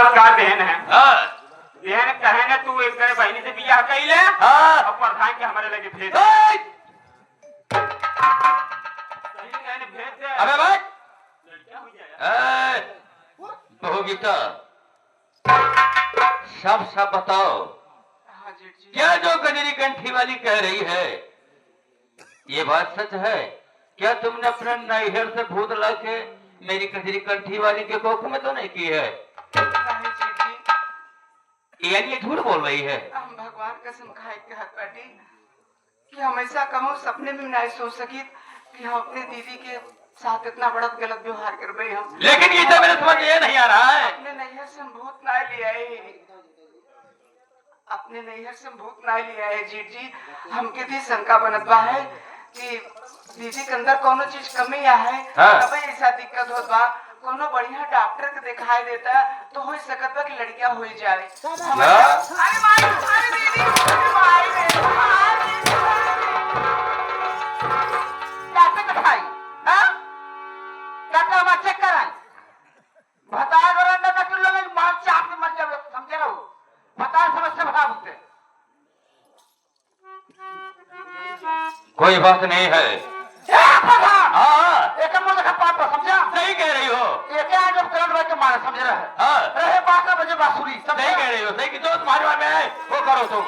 नमस्कार बहन है। हाँ बहन कहे ना तू एक करे बहनी से बियाह कइले हाँ और प्रधान के हमारे लगे भेज दे। सही कहने भेज दे। अबे भाई लड़का हो जाएगा। बहोगी तो सब बताओ। हाँ जेठ जी। क्या जो गजरी कंठी वाली कह रही है ये बात सच है? क्या तुमने अपने नैहर से भूत ला के मेरी गजरी कंठी वाली के कोख में तो नहीं की है? नहीं जेठ जी। यानी ये झूठ बोल रही है? हम भगवान कसम खाए के हक बाटी कि हमेशा कहूँ सपने में नहीं सोच सकी कि हम अपने दीदी के साथ इतना बड़ा गलत व्यवहार कर रहे हम। लेकिन ये तो मेरे समझ ये नहीं आ रहा है। अपने नैहर से हम भूत ना ले आए। अपने नैहर से भूत ना ले आए जीत जी। हमके भी शंका बनत बा है कि दीदी के अंदर कोनो चीज कमी आ है। हाँ। तब ऐसा दिक्कत होत बा। कोनो बढ़िया डॉक्टर के दिखाई देता तो हो सकत बा कि लड़कियां हो जाए। अरे माई अरे दीदी अरे माई डॉक्टर दिखाई हां डॉक्टर हम चेक कराई बता दो ना डॉक्टर लोग मार चाप के मर जावे समझे रहो बता समस्या बता मुझसे। कोई बात नहीं है। हाँ एक मुझे खपाट समझा सही कह रही हो। एक आज जब करंट भाई के मारे समझ रहा है। हाँ रहे 12 बजे बांसुरी सही कह रही हो। सही कि जो तुम्हारे बारे में है वो करो तुम।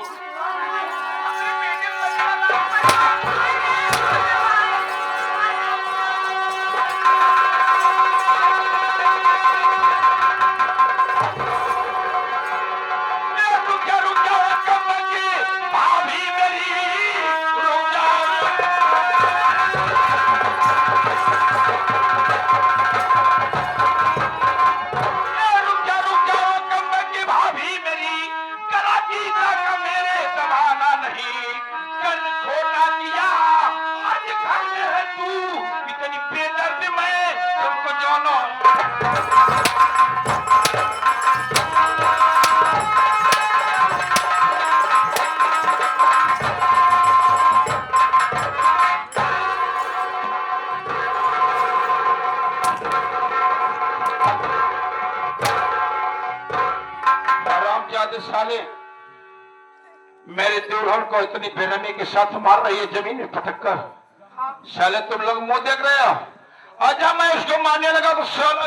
साले मेरे दुल्हन को इतनी बेरहमी के साथ मार रही है जमीन में पटक कर। साले तुम लोग मुंह देख रहे हो। और जब मैं उसको मारने लगा तो साला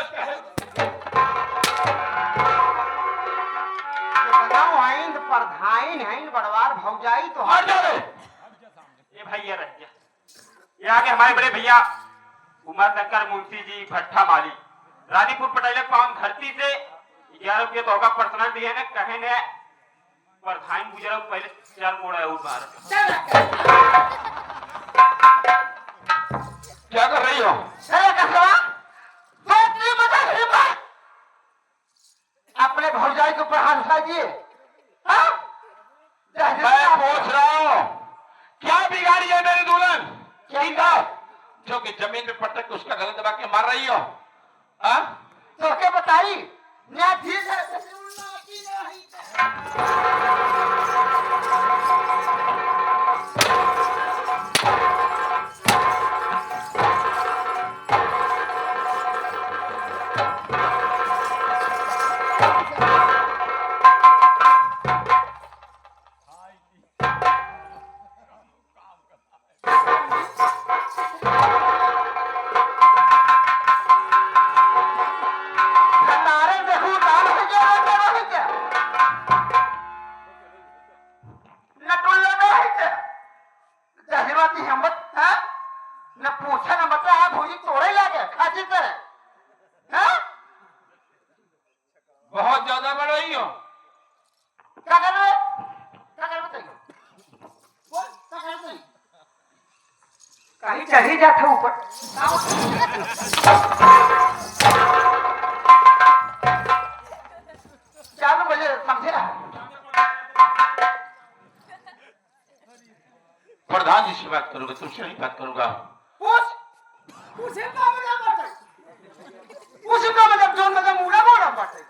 प्रधान है बड़वार भौजाई तो हट जा रे। ये भैया रह गया। ये आगे हमारे बड़े भैया उमा शंकर मुंशी जी भट्टा माली रानीपुर पटेलक पावन धरती से 11 रुपये तो होगा पर्सनल दिए ने कहे ने प्रधान गुजरा पहले 4 मोड़ है उधार। क्या कर रही हो? अपने भौजाई के ऊपर हाथ उठा दिए। मैं पूछ रहा हूँ क्या बिगाड़ी है मेरी दुल्हन? क्या जो कि जमीन में पटक के उसका गला दबा के मार रही हो? तो क्या बताई ठीक है। बहुत ज्यादा बढ़ रही हो। क्या कर रहे बताइए कहीं चढ़ी जाता ऊपर। चालू बजे समझे प्रधान जी से बात करूंगा तुमसे नहीं बात करूंगा। उसी का मतलब जोन मतलब मुड़ा बोला बाटे।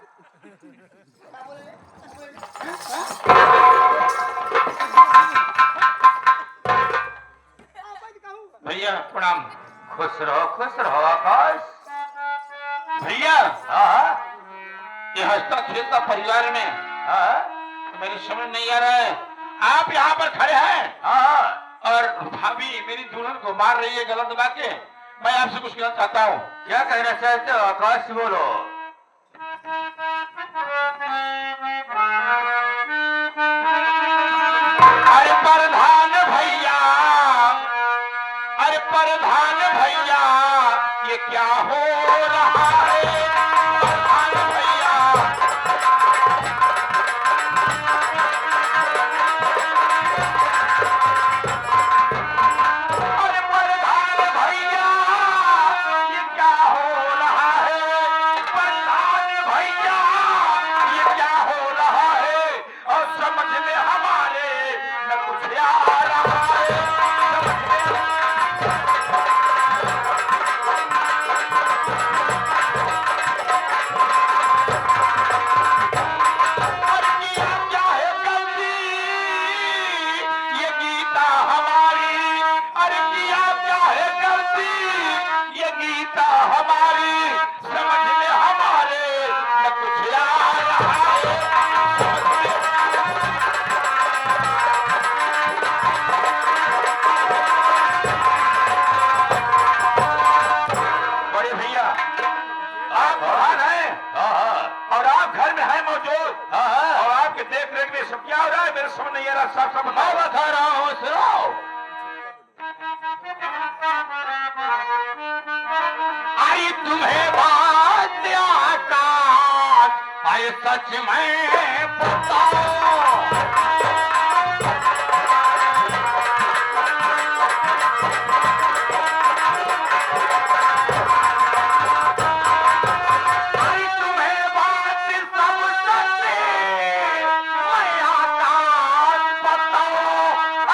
भैया प्रणाम। खुश रहो आकाश। भैया ये हंसता हंसता खेलता परिवार में। तो मेरी समझ नहीं आ रहा है, आप यहाँ पर खड़े हैं और भाभी मेरी दुल्हन को मार रही है गलत दबा के। मैं आपसे कुछ कहना चाहता हूँ। क्या कहना चाहते हो? आकाश से बोलो। अरे प्रधान भैया, अरे प्रधान भैया, ये क्या हो रहा है? प्रधान भैया, अरे प्रधान भैया, ये क्या हो रहा है? प्रधान भैया, ये क्या हो रहा है? और समझ में हमारे न कुछ आ रहा है। समझ में और किया क्या है गलती? ये गीता हमारी, अरे किया क्या है गलती? ये गीता हमारी, समझ में हमारे न कुछ आ रहा है। समझ में बड़े भैया, आप प्रधान हैं और आप घर में हैं मौजूद और आपके देख रेख में सब क्या हो रहा है मेरे समझ नहीं आ रहा। साफ साफ मैं बता रहा हूँ, सुनो। आई तुम्हें बात आकाश, आई सच में बताओ। आई तुम्हें बात सब सच्ची, मैं आकाश बताओ।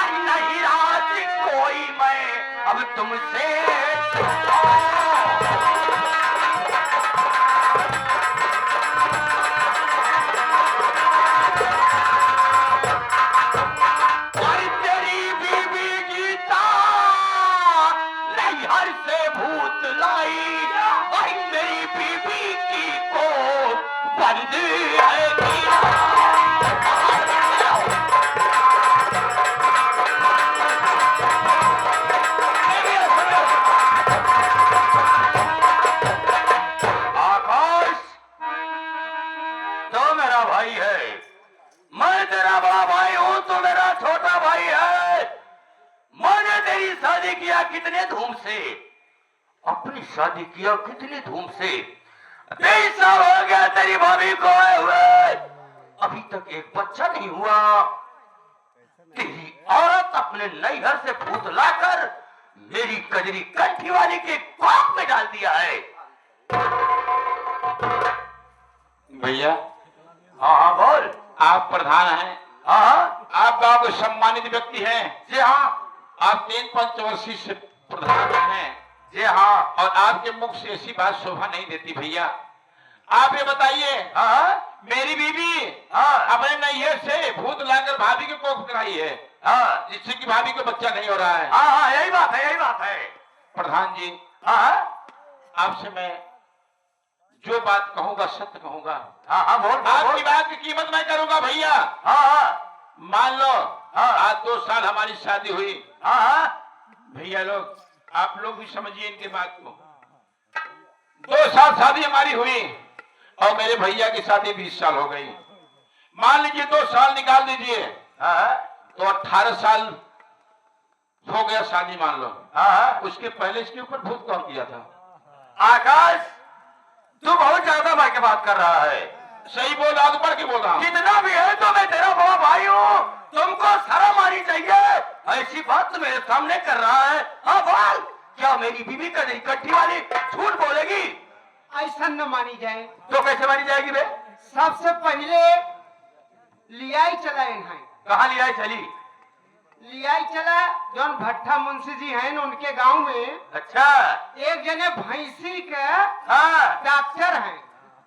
आई नहीं राजी कोई मैं अब तुमसे आई तेरी बीवी गीता नैहर से भूत लाई। आई मेरी बीबी की को बंद है गीता। आकाश, तो मेरा भाई है, मैं तेरा बड़ा भाई हूं, तो मेरा छोटा भाई है। मैंने तेरी शादी किया कितने धूम से, अपनी शादी किया कितनी धूम से। 23 साल हो गया तेरी भाभी को आए हुए, अभी तक एक बच्चा नहीं हुआ। तेरी औरत अपने नैहर से भूत लाकर मेरी कजरी कंठी वाली के कोख में डाल दिया है। भैया, हाँ बोल। आप प्रधान हैं, हाँ आप गांव के सम्मानित व्यक्ति हैं। जी हाँ। आप 3 पंचवर्षीय से प्रधान हैं। जी हाँ। और आपके मुख से ऐसी बात शोभा नहीं देती भैया। आप ये बताइए, मेरी बीवी अपने नैहर से भूत लाकर भाभी के कोख कराई है, जिससे कि भाभी को बच्चा नहीं हो रहा है। हाँ यही बात है, यही बात है प्रधान जी। आपसे मैं जो बात कहूंगा सत्य कहूंगा। बोल। आपकी बात की कीमत मैं करूंगा भैया। मान लो आज 2 साल हमारी शादी हुई। भैया लोग, आप लोग भी समझिए इनके बात को। 2 साल शादी हमारी हुई और मेरे भैया की शादी 20 साल हो गई। मान लीजिए 2 साल निकाल दीजिए तो 18 साल हो गया शादी मान लो। उसके पहले इसके ऊपर भूत कौन किया था? आकाश, तू बहुत ज्यादा भाई की बात कर रहा है। सही बोल रहा, बढ़ के बोल रहा हूं। कितना भी है तो मैं तेरा बड़ा भाई हूँ, तुमको शर्म आनी चाहिए। ऐसी बात तो मेरे सामने कर रहा है। हाँ बोल, क्या मेरी बीवी का इकट्ठी वाली झूठ बोलेगी? ऐसा न मानी जाए। तो कैसे मानी जाएगी बे? सबसे पहले लियाई चला है। कहाँ लियाई चली? लियाई चला जौन भट्टा मुंशी जी हैं उनके गांव में। अच्छा। एक जने भैंसी के हाँ। डॉक्टर हैं।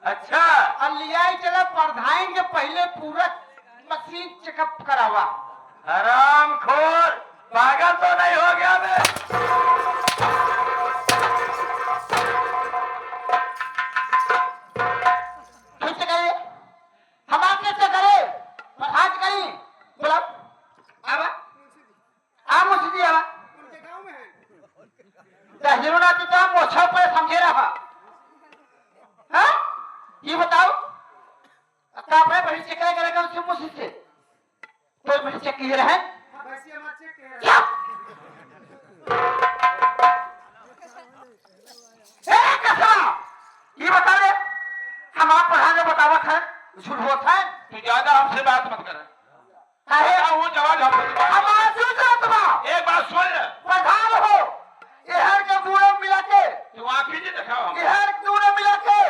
अच्छा। और लियाई चला प्रधान के पहले पूरा मशीन चेकअप करावा। हराम खोर, पागल तो नहीं हो गया बे? का पे बड़ी चेक करेगा उससे मुझसे से तो बड़ी चेक की रहे क्या ए कसम ये बता दे हम आप पढ़ाने बतावत है झूठ होता है तू ज्यादा हमसे बात मत कर। काहे वो जवाब हम आजू तुम एक बात सुन ले, प्रधान हो इहर के दूर मिला के तू आंखें नहीं दिखाओ हमको। इहर दूर मिला के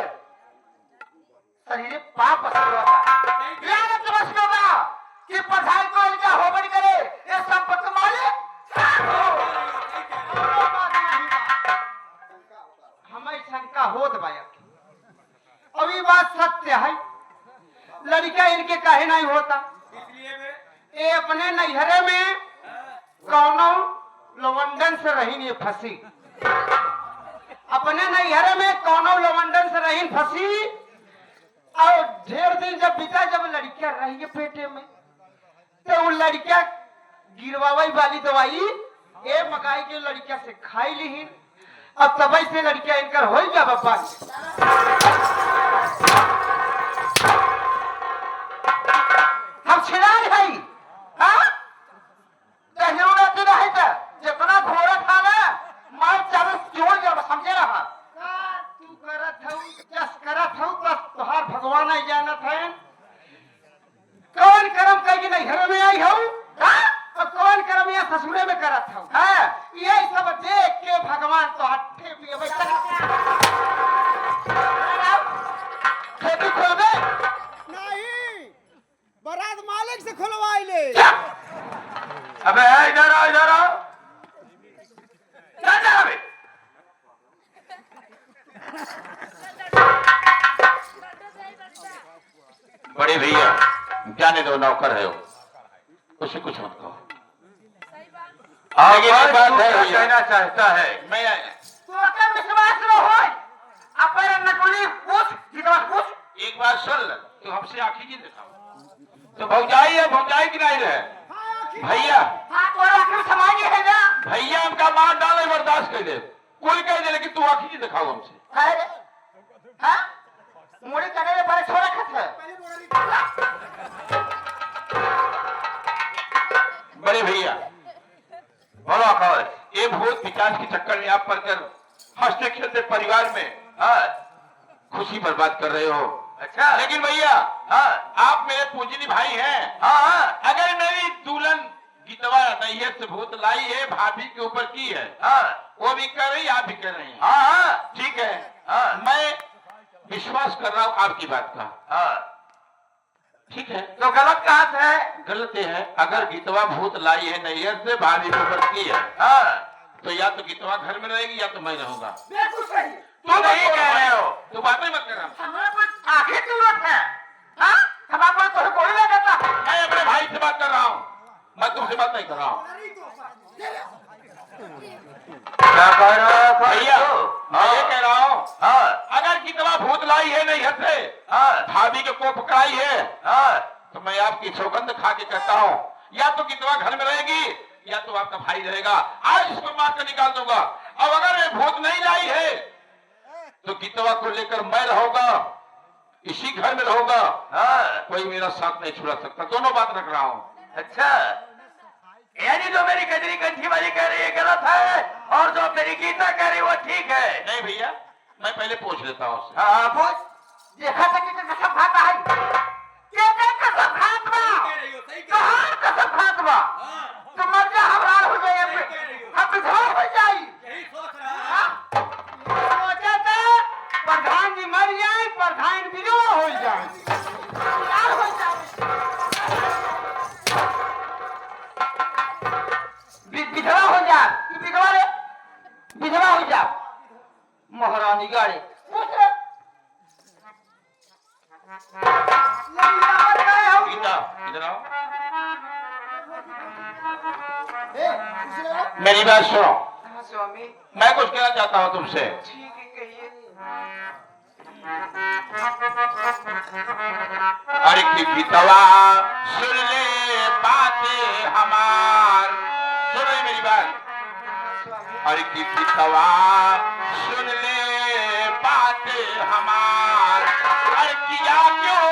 शरीर पाप असर होगा याद समझ होगा कि प्रधान को इनका होबड़ करे ये संपत्ति मालिक हमें शंका होत भाई अभी बात सत्य है लड़का इनके काहे नहीं होता ये अपने नैहरे में कौनो लवंडन से रही नहीं फंसी अपने नैहरे में कौनो लवंडन से रही फंसी और ढेर दिन जब बीता जब लड़कियां रही है पेटे में तो वो लड़कियां गिरवाई वाली दवाई ए मकाई के लड़कियां से खाई ली अब तब से लड़कियां इनकर हो गया बब्बा हम छिड़ाई है जरूरत नहीं था जितना घोड़ा था ना मार चावल जोड़ जब समझे रहा तू करत हूँ जस करत हूँ तस तुहार भगवान ही जानत है कौन कर्म कहीं नहीं घर में आई हूँ और कौन कर्म यहाँ ससुरे में करत हूँ ये सब देख के भगवान तो हट्ठे पिए खेती खोल दे नहीं बारात मालिक से खुलवाई ले अबे इधर आओ इधर आओ, चल जा अबे। बड़े भैया जाने दो, नौकर है वो, उसे कुछ मत कहो। आगे की बात है कहना चाहता है मैं तो क्या विश्वास न हो अपन नकुली पूछ जितना पूछ एक बात सुन ले, तू हमसे आंखें नहीं दिखाओ तो भौजाई है, भौजाई की नहीं रहे भैया। हाँ तो आखिर समाज है ना भैया हमका मार डाले बर्दाश्त कर दे, कोई कह दे लेकिन तू आंखें नहीं दिखाओ हमसे। अरे हाँ मुड़ी करने पर छोड़ा खत है बड़े भैया बोलो खबर, ये भूत पिचास के चक्कर में आप पड़कर हंसते खेलते परिवार में खुशी बर्बाद कर रहे हो। अच्छा लेकिन भैया आप मेरे पूजनी भाई हैं। अगर मेरी दुल्हन गीतवा नैहर से भूत लाई है, भाभी के ऊपर की है, वो भी कर रही आप भी कर रही हैं। ठीक है, मैं विश्वास कर रहा हूँ आपकी बात का। ठीक है, तो गलत कहा है गलत ये है अगर गीतवा भूत लाई है नैहर से भाभी के ऊपर की है तो या तो गीतवा घर में रहेगी या तो मैं रहूंगा। बिल्कुल सही तू नहीं कह रहे हो, तू बातें मत कर। हमारे पास आखिर जरूरत है हाँ हमारे पास तो कोई नहीं कहता मैं अपने भाई से बात कर रहा हूँ, मैं तुमसे बात नहीं कर रहा हूँ। क्या कह रहा था भैया मैं ये कह रहा हूँ अगर गीतवा भूत लाई है नैहर से भाभी के को पकड़ाई है तो मैं आपकी सौगंध खा के कहता हूँ या तो गीतवा घर में रहेगी या तो आपका भाई रहेगा। आज इसको मार कर निकाल दूंगा। अब अगर ये भूत नहीं लाई है तो गीतवा को लेकर मैं रहूंगा, इसी घर में रहूंगा, कोई मेरा साथ नहीं छुड़ा सकता। दोनों बात रख रहा हूँ। अच्छा यानी जो मेरी गजरी कंठी वाली कह रही है गलत है और जो मेरी गीता कह रही है वो ठीक है। नहीं भैया मैं पहले पूछ लेता हूँ उससे। हाँ पूछ देखा था कि कसम खाता है के कसम खातवा कहाँ कसम खातवा तो मर जा हमारा हो जाए हम विधवा हो जाए सोचा था प्रधान जी मर जाए प्रधान विधवा हो जाए हो जाए विधवा हो जा विधवा रे विधवा हो जा महारानी गाड़ी गीता इधर आओ, मेरी बात सुनो। स्वामी मैं कुछ कहना चाहता हूँ तुमसे। ठीक है कहिए अरे की गीतवा सुन ले बातें हमार, सुन रही मेरी बात। अरे की गीतवा सुन ले बातें हमार, अरे किया क्यों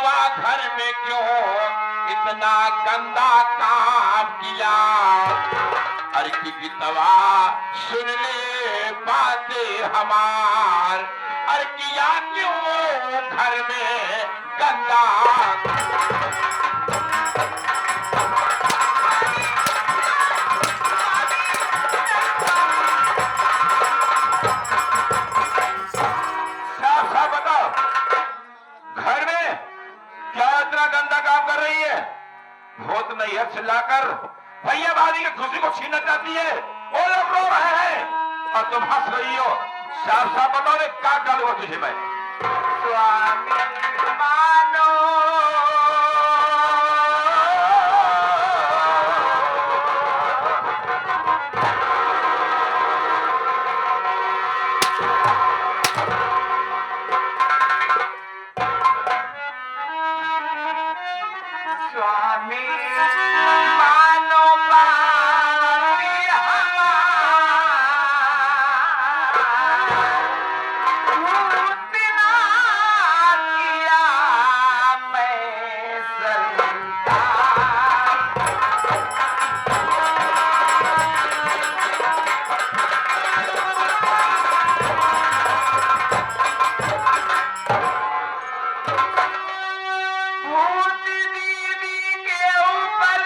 बितवा घर में क्यों इतना गंदा काम किया। अरे की बितवा सुन ले बातें हमार, अरे किया क्यों घर में गंदा। साफ साफ बताओ, घर में क्या इतना गंदा काम कर रही है। भूत नैहर से लाकर भैया भाभी की खुशी को छीनना चाहती है। वो लोग रो रहे हैं और तुम हंस रही हो। साफ साफ बताओ रे, क्या डालूंगा तुझे मैं। स्वामी मानो स्वामी मानो बारी हमार किया मैं सरकार। भूत दीदी के ऊपर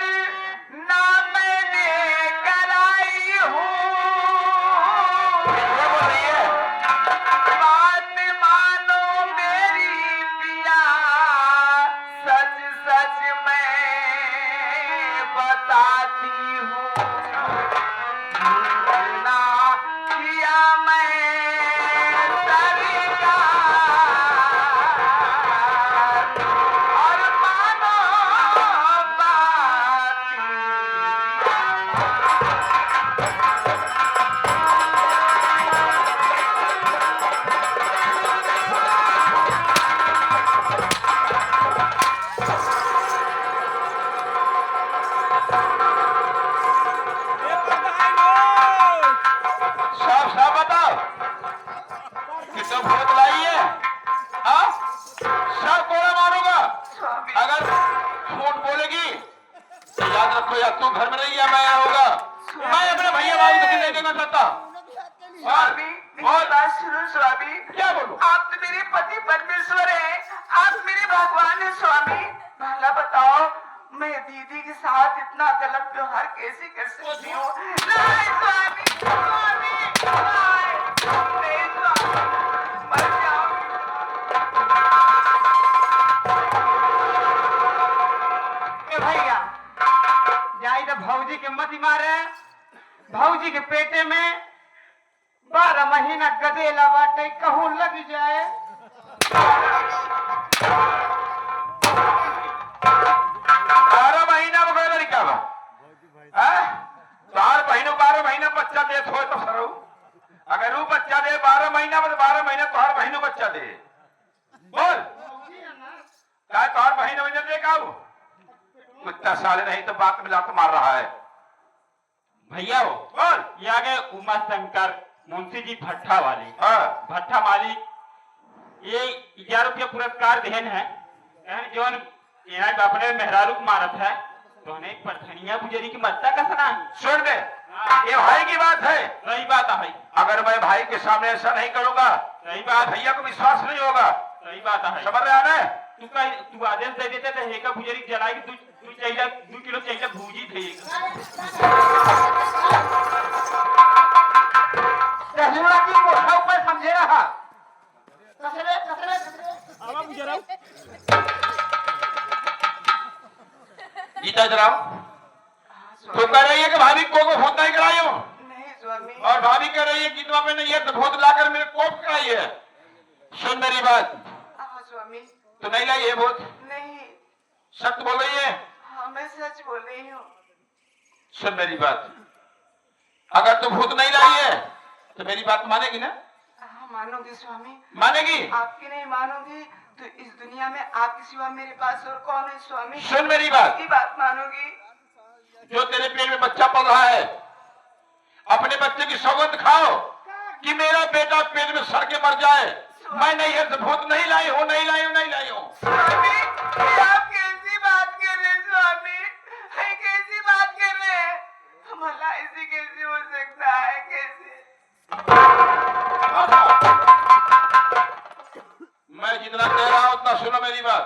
ना मैंने कराई हूँ। क्या बोल रही है। बात मानो मेरी पिया, सच सच मैं बताती हूँ। ना किया मैं सरकार और मानो बात। साफ साफ बताओ कि तुम भूत लाई है। हाँ? सब कोड़ा मारूंगा अगर झूठ बोलेगी तो याद रखो, या तू घर में नहीं या मैं यहाँ होगा। मैं अपने भैया भाभी को नहीं देना चाहता। स्वामी मेरी बात सुनो स्वामी। क्या बोलूं? आप तो मेरे पति परमेश्वर हैं, आप मेरे भगवान हैं स्वामी। भला बताओ मैं दीदी के साथ इतना गलत व्यवहार कैसे कर सकती हूँ। नहीं स्वामी, स्वामी, नहीं स्वामी, मर जाऊंगी। ए भैया जाई तो भौजी के मत मारे। भौजी के पेटे में 12 महीना गदेला बाटे, कहूँ लग जाए। 12 महीना में कोई लड़का बा। हाँ? 12 महीना बच्चा दे हो तो सरो। अगर वो बच्चा दे 12 महीना में तो 12 महीना तोहर बहनों बच्चा दे। बोल क्या तोहर बहन देगा वो? कुत्ता साले नहीं तो बात मिला तो मार रहा है। भैया हो बोल। ये आगे उमा शंकर मुंशी जी भट्टा वाले हाँ। भट्टा मालिक ये 11 रुपया पुरस्कार देन है। जोन यहाँ अपने मेहरारू को मारत है तो उन्हें प्रधनिया पुजारी की मत्ता कसना। सुन दे, ये भाई की बात है। सही बात है भाई, अगर मैं भाई के सामने ऐसा नहीं करूंगा सही बात है, भैया को विश्वास नहीं होगा। सही बात है। समझ रहा है? तू आदेश दे देते तो हेका पुजारी जलाई की तू चाहिए 2 किलो चाहिए भूजी देगा। कहलुआ की मोटा ऊपर समझे रहा। गीता जरा तो कह रही है कि भाभी को भूत नहीं कराई हो, नहीं स्वामी। और भाभी कह रही है कि गीतवा में नहीं है तो भूत लाकर मेरे कोप कराई है। सुन मेरी बात, हाँ स्वामी। तो नहीं लाई है भूत? नहीं। सत्य बोल रही है? हाँ मैं सच बोल रही हूँ। सुन मेरी बात, अगर तू भूत नहीं लाई है तो मेरी बात मानेगी ना? हाँ मानूंगी स्वामी। मानेगी? आपकी नहीं मानूंगी तो इस दुनिया में आपके सिवा मेरे पास और कौन है स्वामी। सुन मेरी बात, आपकी बात मानूंगी। जो तेरे पेट में बच्चा पल रहा है, अपने बच्चे की सौगंध खाओ कि मेरा बेटा पेट में सड़ के मर जाए। मैं नहीं है तो भूत नहीं लाई हूँ, नहीं लाई हूँ, नहीं लाई हूँ। स्वामी आप कैसी बात कर रहे हैं स्वामी? कैसी बात कर रहे हैं? भला ऐसे कैसे हो सकता है? कैसे? मैं जितना कह रहा हूं उतना सुनो मेरी बात।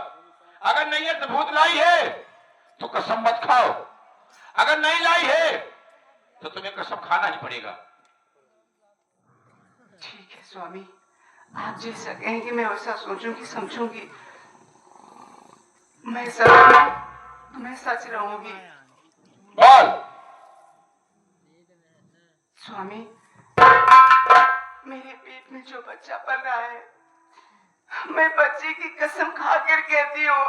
अगर नहीं है तो भूत लाई है तो कसम मत खाओ, अगर नहीं लाई है तो तुम्हें कसम खाना ही पड़ेगा। ठीक है स्वामी, आप जैसा कहेंगे मैं वैसा सोचूंगी समझूंगी। मैं सच रहूंगी। बोल। स्वामी, मेरे पेट में जो बच्चा पल रहा है, मैं बच्चे की कसम खाकर कहती हूँ,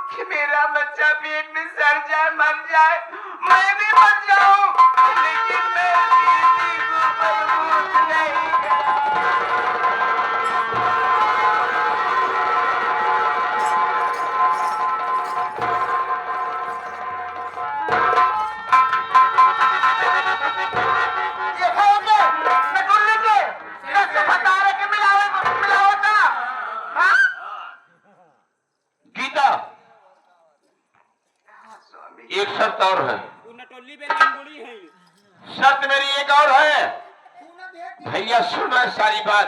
कि मेरा बच्चा पेट में सड़ जाए, मर जाए, मैं भी मर जाऊं, लेकिन मैं किसी को बर्बाद नहीं गीता, एक शर्त और है। शर्त मेरी एक और है। भैया सुन रहे सारी बात।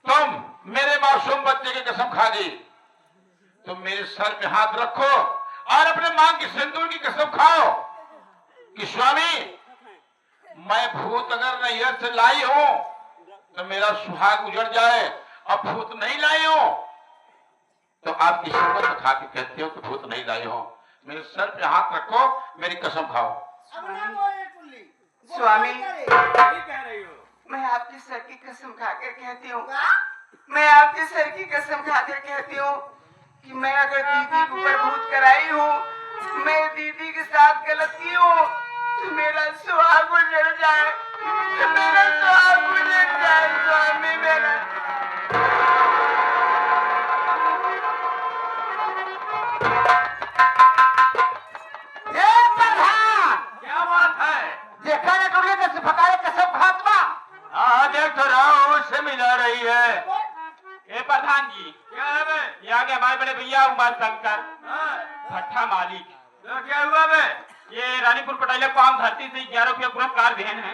तुम मेरे मासूम बच्चे की कसम खा दी, तुम मेरे सर पे हाथ रखो और अपने मां की सिंदूर की कसम खाओ कि स्वामी, मैं भूत अगर नैहर से लाई हूं तो मेरा सुहाग उजड़ जाए, और भूत नहीं लाई हो तो आपकी शपथ खा के कहते हो कि भूत नहीं लाई हो। मेरे सर पे हाथ रखो, मेरी कसम खाओ। स्वामी, मैं आपके सर की कसम खाकर कहती हूँ, मैं आपके सर की कसम खाकर कहती हूँ कि मैं अगर दीदी को प्रभूत कराई हूँ, मैं दीदी के साथ गलत की हूँ, तो मेरा सुहाग उजड़ जाए, स्वामी। मेरा क्या बात है? देखा ना टुल्ली कैसे भगाए कसम खातमा। हाँ देख तो रहा हूँ, उससे मिला रही है। ए प्रधान जी, क्या है बे? ये आगे हमारे बड़े भैया उमा शंकर भट्टा मालिक। तो क्या हुआ बे? ये रानीपुर पटाइला पाम धरती से 11 रुपया पुरस्कार देन है।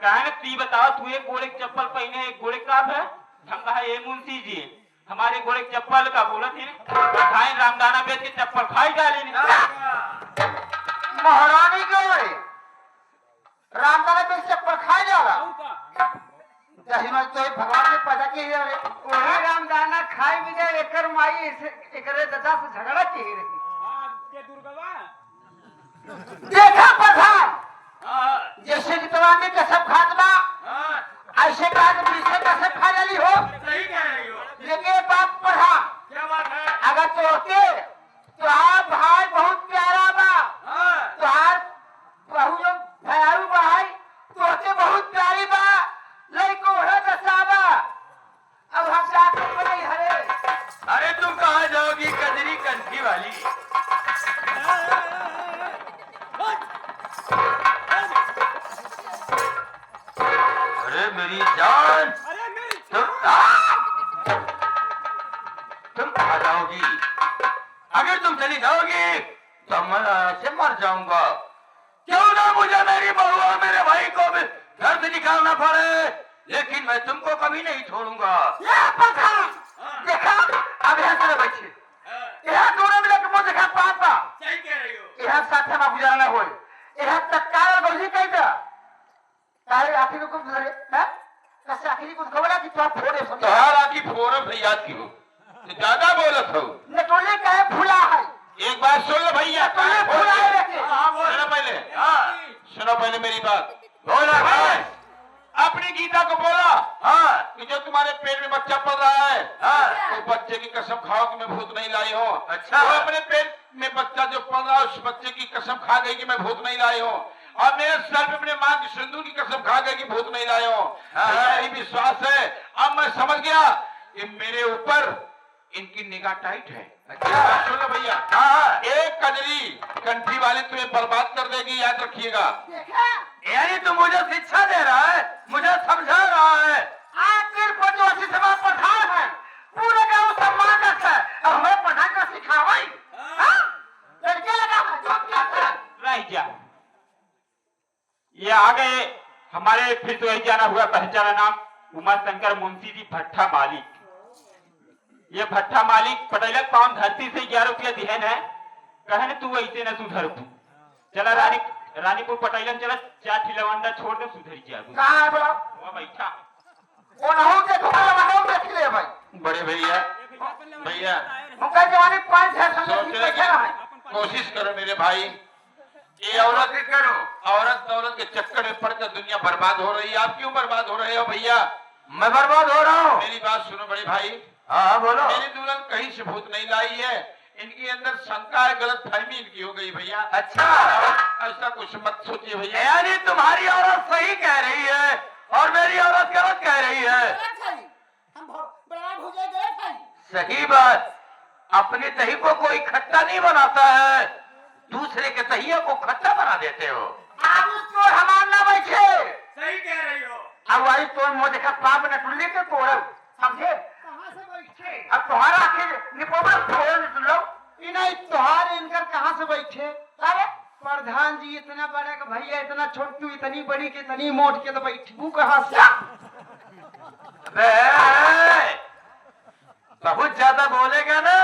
कहे ती बताओ, तू एक गोड़े की चप्पल पहने, एक गोड़े का है हम कहा ये मुंशी जी हमारे गोड़े की चप्पल का बोलत है रामदाना बेच के चप्पल खाई डाली महारानी के रामदाना पे चप्पल खाए जाला। जहिमा तो भगवान ने पैदा की है, वही रामदाना खाई भी जाए, एकर माई एकरे दादा से झगड़ा की रही। देखा प्रधान, जैसे जितवानी कसम खातबा, ऐसे बात पीछे कसम खा जाली हो। सही कह रही हो। लेकिन बात प्रधान, क्या बात है? अगर तोहके तुहार भाई बहुत प्यारा बा, तुहार बहू जो भयारू भाई तोहके बहुत प्यारी बा, लइको है दसाबा। अब हम जाकर बोले हरे, अरे तुम कहाँ जाओगी कजरी कंठी वाली? अरे मेरी जान, तुम कहाँ जाओगी? अगर तुम चली जाओगी तो मैं ऐसे मर जाऊंगा। क्यों ना मुझे मेरी बहू और मेरे भाई को भी घर से निकालना पड़े, लेकिन मैं तुमको कभी नहीं छोड़ूंगा। देखा अब यहाँ से बच्चे यहाँ दोनों मिला के मुझे देखा पापा सही कह रही हो। यहाँ साथ में गुजारना हो, यहाँ तत्काल गोली कही था तारे आखिर को धरे हैं, कैसे आखिरी को खबर कि तो फोड़े तोहार आखी फोरम से याद की हो, तो ज्यादा बोलत हो। नटोले कहे फूला है। एक बात सुन लो भैया, नटोले फूला है रखे। सुनो पहले, सुनो पहले मेरी बात। बोला भाई, अपनी गीता को बोला कि जो तुम्हारे पेट में बच्चा पल रहा है, तो बच्चे की कसम खाओ कि मैं भूत नहीं लाई हूँ। अच्छा। वो अपने पेट में बच्चा जो पल रहा है उस बच्चे की कसम खा गई कि मैं भूत नहीं लाई हूँ, और मेरे सर पे अपने माँ की सिंदूर की कसम खा गई कि भूत नहीं लाई हूँ। यही विश्वास है। अब मैं समझ गया कि मेरे ऊपर इनकी निगाह टाइट है। अच्छा सुनो भैया, एक कजरी कंठी वाली तुम्हें बर्बाद कर देगी, याद रखिएगा। यानी तू मुझे शिक्षा दे रहा है, मुझे समझा रहा है। आखिर 85 प्रधान है। ये आ गए हमारे फिर तो यही जाना हुआ पहचाना नाम उमा शंकर मुंशी जी भट्टा मालिक। ये भट्टा मालिक पटेलक पावन धरती से 11 रुपया दिहन है। कहने तू ऐसे न सुधर तू चला रानीपुर पटेलन चला 4 ठिलवंडा छोड़ दे सुधर जा कहाँ है बोला वहाँ बैठा ओनहु के थोड़ा लगाओ देख ले भाई बड़े भैया भैया उनका जवानी 5-6 साल सोच की रहे बैठा है कि कोशिश करो मेरे भाई, ये औरत करो, औरत दौलत के चक्कर में पड़कर दुनिया बर्बाद हो रही है। आप क्यों बर्बाद हो रहे हो भैया? मैं बर्बाद हो रहा हूँ। मेरी बात सुनो बड़े भाई। हाँ बोलो। मेरी दुल्हन कहीं से भूत नहीं लाई है, इनके अंदर शंका है, गलत फहमी इनकी हो गई भैया। अच्छा ऐसा कुछ मत सोचिए भैया। यानी तुम्हारी औरत सही कह रही है और मेरी औरत गलत कह रही है। सही बात। अपनी दही को कोई खट्टा नहीं बनाता है, दूसरे के दहिया को खट्टा बना देते हो। आप उसको हमार ना बैठे। सही कह रही हो। अब वही तो मुझे देखा पाप न टुल्ली के तोड़ समझे। अब तुम्हारा आखिर निपोबर फोड़ लो। नहीं तुम्हारे इनकर कहाँ से बैठे? अरे प्रधान जी इतना बड़ा कि भैया इतना छोट तू इतनी बड़ी कि इतनी मोट के तो बैठू कहाँ से? बहुत ज्यादा बोलेगा ना।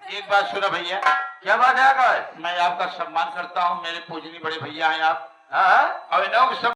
एक बात सुनो भैया। क्या बात है? मैं आपका सम्मान करता हूँ, मेरे पूजनी बड़े भैया हैं आप। हाँ? अभिनव